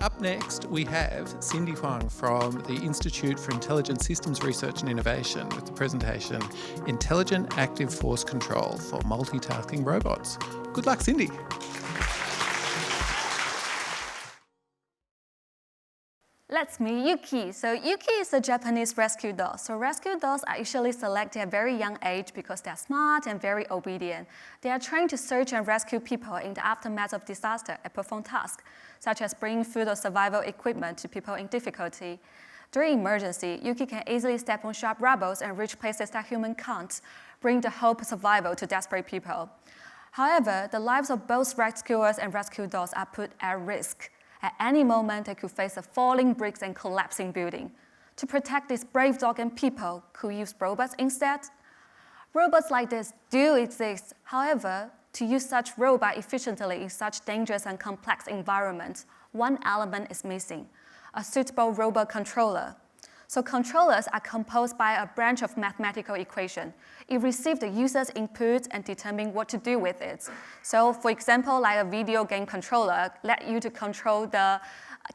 Up next, we have Cindy Huang from the Institute for Intelligent Systems Research and Innovation with the presentation Intelligent Active Force Control for Multitasking Robots. Good luck, Cindy. Let's meet Yuki. So Yuki is a Japanese rescue dog. So rescue dogs are usually selected at a very young age because they're smart and very obedient. They are trained to search and rescue people in the aftermath of disaster and perform tasks, such as bringing food or survival equipment to people in difficulty. During emergency, Yuki can easily step on sharp rubbles and reach places that humans can't, bring the hope of survival to desperate people. However, the lives of both rescuers and rescue dogs are put at risk. At any moment, they could face a falling bricks and collapsing building. To protect this brave dog and people, could use robots instead? Robots like this do exist. However, to use such robot efficiently in such dangerous and complex environments, one element is missing: a suitable robot controller. So controllers are composed by a branch of mathematical equation. It receives the user's input and determines what to do with it. So for example, like a video game controller, let you to control the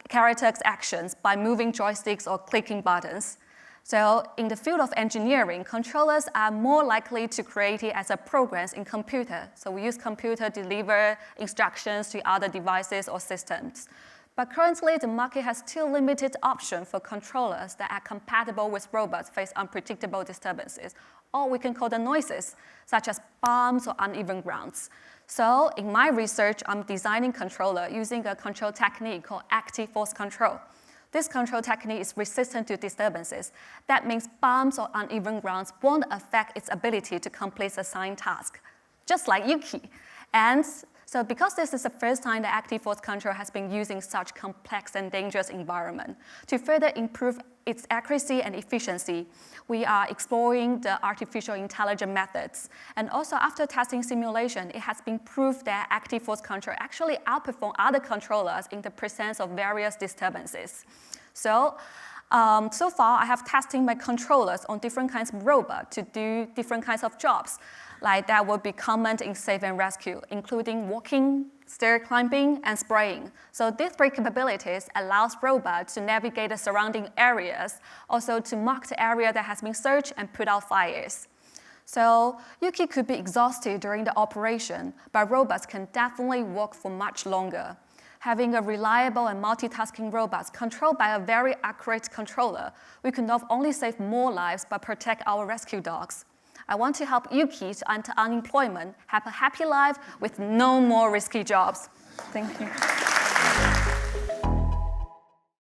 character's actions by moving joysticks or clicking buttons. So in the field of engineering, controllers are more likely to create it as a program in computer. So we use computer to deliver instructions to other devices or systems. But currently, the market has two limited options for controllers that are compatible with robots face unpredictable disturbances, or we can call them noises, such as bumps or uneven grounds. So in my research, I'm designing controller using a control technique called active force control. This control technique is resistant to disturbances. That means bumps or uneven grounds won't affect its ability to complete assigned tasks, just like Yuki. And so because this is the first time that active force control has been used in such complex and dangerous environment, to further improve its accuracy and efficiency, we are exploring the artificial intelligence methods. And also after testing simulation, it has been proved that active force control actually outperforms other controllers in the presence of various disturbances. So far I have tested my controllers on different kinds of robots to do different kinds of jobs. Like that would be common in save and rescue, including walking, stair climbing, and spraying. So these three capabilities allows robots to navigate the surrounding areas, also to mark the area that has been searched and put out fires. So Yuki could be exhausted during the operation, but robots can definitely work for much longer. Having a reliable and multitasking robot controlled by a very accurate controller, we can not only save more lives, but protect our rescue dogs. I want to help Yuki to enter unemployment, have a happy life with no more risky jobs. Thank you.